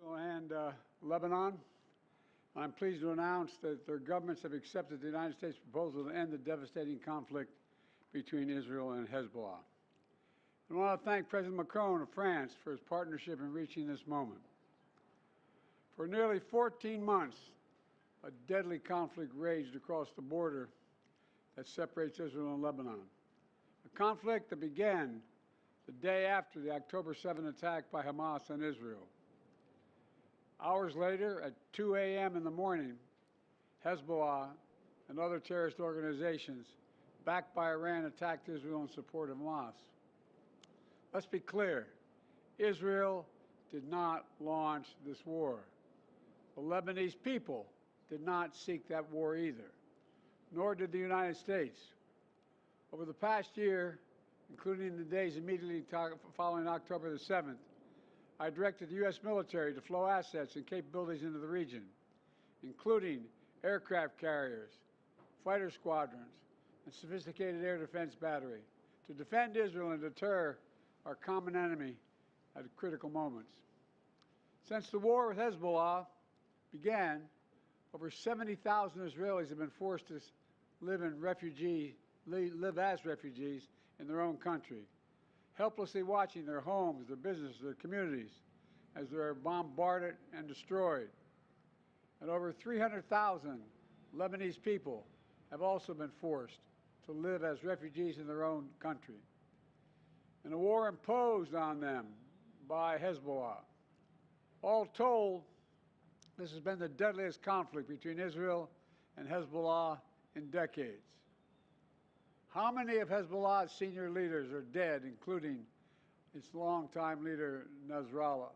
And Lebanon. I'm pleased to announce that their governments have accepted the United States proposal to end the devastating conflict between Israel and Hezbollah. I want to thank President Macron of France for his partnership in reaching this moment. For nearly 14 months, a deadly conflict raged across the border that separates Israel and Lebanon. A conflict that began the day after the October 7 attack by Hamas on Israel. Hours later, at 2 a.m. in the morning, Hezbollah and other terrorist organizations backed by Iran attacked Israel in support of Hamas. Let's be clear, Israel did not launch this war. The Lebanese people did not seek that war either, nor did the United States. Over the past year, including the days immediately following October the 7th, I directed the U.S. military to flow assets and capabilities into the region, including aircraft carriers, fighter squadrons, and sophisticated air defense battery to defend Israel and deter our common enemy at critical moments. Since the war with Hezbollah began, over 70,000 Israelis have been forced to live as refugees in their own country, helplessly watching their homes, their businesses, their communities as they're bombarded and destroyed. And over 300,000 Lebanese people have also been forced to live as refugees in their own country. In a war imposed on them by Hezbollah. All told, this has been the deadliest conflict between Israel and Hezbollah in decades. How many of Hezbollah's senior leaders are dead, including its longtime leader, Nasrallah?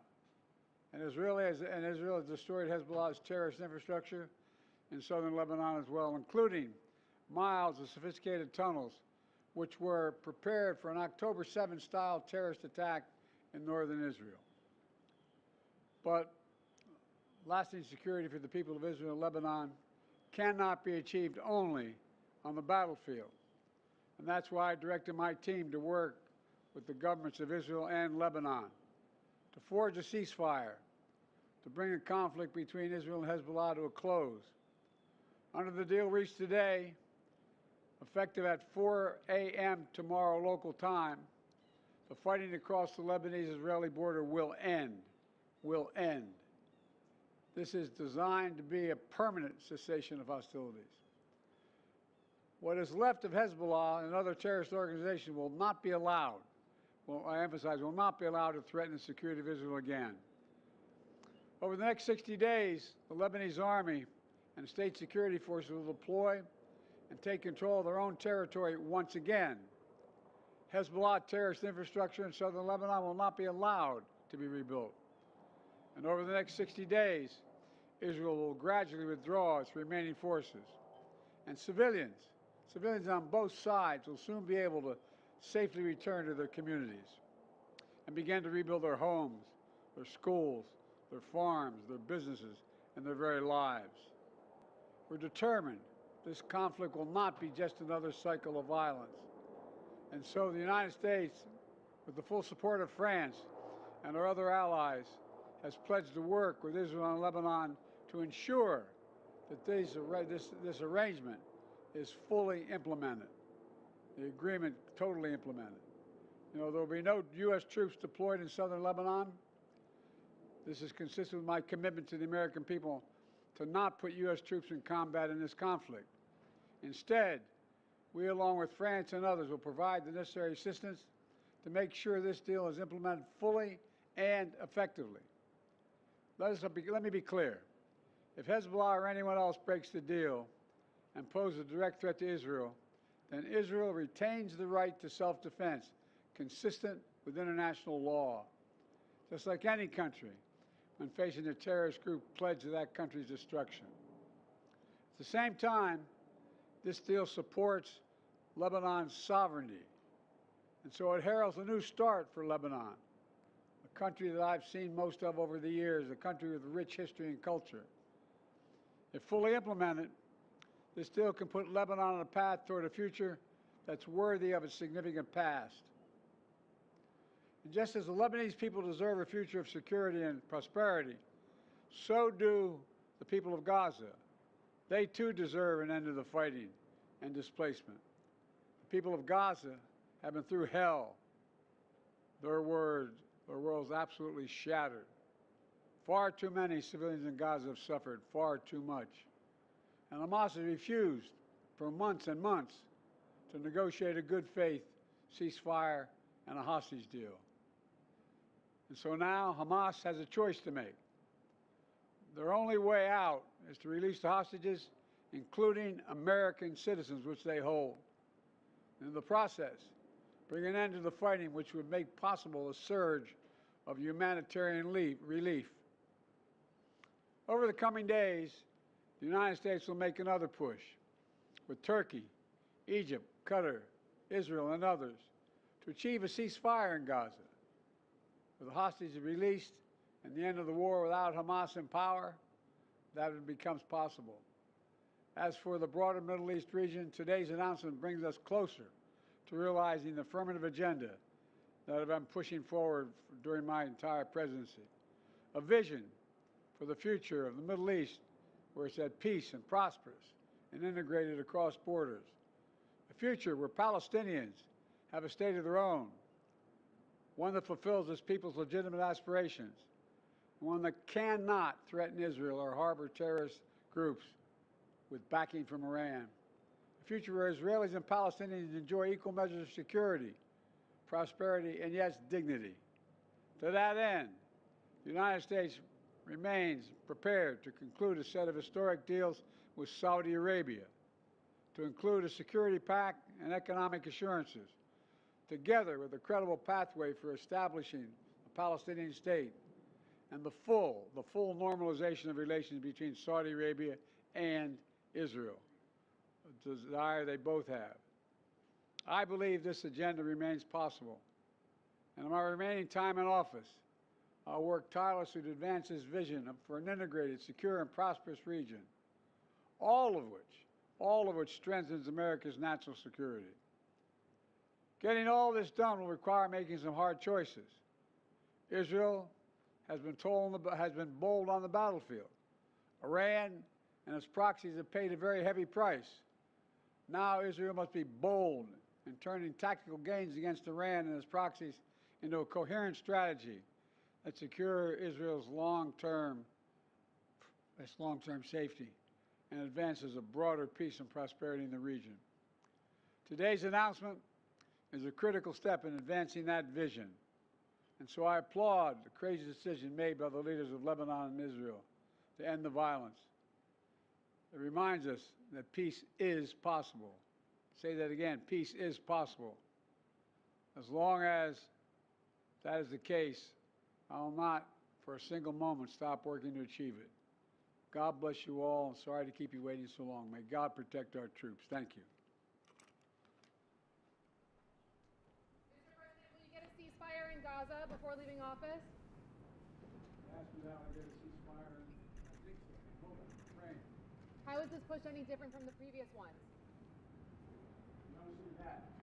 And Israel has destroyed Hezbollah's terrorist infrastructure in southern Lebanon as well, including miles of sophisticated tunnels, which were prepared for an October 7-style terrorist attack in northern Israel. But lasting security for the people of Israel and Lebanon cannot be achieved only on the battlefield. And that's why I directed my team to work with the governments of Israel and Lebanon to forge a ceasefire, to bring the conflict between Israel and Hezbollah to a close. Under the deal reached today, effective at 4 a.m. tomorrow local time, the fighting across the Lebanese-Israeli border will end. Will end. This is designed to be a permanent cessation of hostilities. What is left of Hezbollah and other terrorist organizations will not be allowed, I emphasize, will not be allowed to threaten the security of Israel again. Over the next 60 days, the Lebanese army and state security forces will deploy and take control of their own territory once again. Hezbollah terrorist infrastructure in southern Lebanon will not be allowed to be rebuilt. And over the next 60 days, Israel will gradually withdraw its remaining forces. And civilians on both sides will soon be able to safely return to their communities and begin to rebuild their homes, their schools, their farms, their businesses, and their very lives. We're determined this conflict will not be just another cycle of violence. And so the United States, with the full support of France and our other allies, has pledged to work with Israel and Lebanon to ensure that this arrangement is fully implemented, the agreement totally implemented. You know, there will be no U.S. troops deployed in southern Lebanon. This is consistent with my commitment to the American people to not put U.S. troops in combat in this conflict. Instead, we, along with France and others, will provide the necessary assistance to make sure this deal is implemented fully and effectively. Let me be clear. If Hezbollah or anyone else breaks the deal and poses a direct threat to Israel, then Israel retains the right to self-defense consistent with international law, just like any country when facing a terrorist group pledged to that country's destruction. At the same time, this deal supports Lebanon's sovereignty, and so it heralds a new start for Lebanon, a country that I've seen most of over the years, a country with rich history and culture. If fully implemented, this deal can put Lebanon on a path toward a future that's worthy of its significant past. And just as the Lebanese people deserve a future of security and prosperity, so do the people of Gaza. They too deserve an end to the fighting and displacement. The people of Gaza have been through hell. Their world's absolutely shattered. Far too many civilians in Gaza have suffered, far too much. And Hamas has refused for months and months to negotiate a good faith ceasefire and a hostage deal. And so now Hamas has a choice to make. Their only way out is to release the hostages, including American citizens, which they hold. And in the process, bring an end to the fighting, which would make possible a surge of humanitarian relief. Over the coming days, the United States will make another push with Turkey, Egypt, Qatar, Israel, and others to achieve a ceasefire in Gaza. With the hostages released and the end of the war without Hamas in power, that becomes possible. As for the broader Middle East region, today's announcement brings us closer to realizing the affirmative agenda that I've been pushing forward during my entire presidency. A vision for the future of the Middle East where it's at peace and prosperous and integrated across borders. A future where Palestinians have a state of their own, one that fulfills its people's legitimate aspirations, one that cannot threaten Israel or harbor terrorist groups with backing from Iran. A future where Israelis and Palestinians enjoy equal measures of security, prosperity, and yes, dignity. To that end, the United States remains prepared to conclude a set of historic deals with Saudi Arabia, to include a security pact and economic assurances, together with a credible pathway for establishing a Palestinian state and the full normalization of relations between Saudi Arabia and Israel, a desire they both have. I believe this agenda remains possible, and in my remaining time in office, I'll work tirelessly to advance this vision for an integrated, secure, and prosperous region, all of which strengthens America's national security. Getting all this done will require making some hard choices. Israel has been bold on the battlefield. Iran and its proxies have paid a very heavy price. Now Israel must be bold in turning tactical gains against Iran and its proxies into a coherent strategy that secures Israel's long-term safety and advances a broader peace and prosperity in the region. Today's announcement is a critical step in advancing that vision. And so I applaud the crazy decision made by the leaders of Lebanon and Israel to end the violence. It reminds us that peace is possible. Say that again, peace is possible. As long as that is the case, I will not for a single moment stop working to achieve it. God bless you all, and sorry to keep you waiting so long. May God protect our troops. Thank you. Mr. President, will you get a ceasefire in Gaza before leaving office? Ask me how I get a ceasefire, and I think so. I'm hoping, praying. How is this push any different from the previous ones? You don't see that.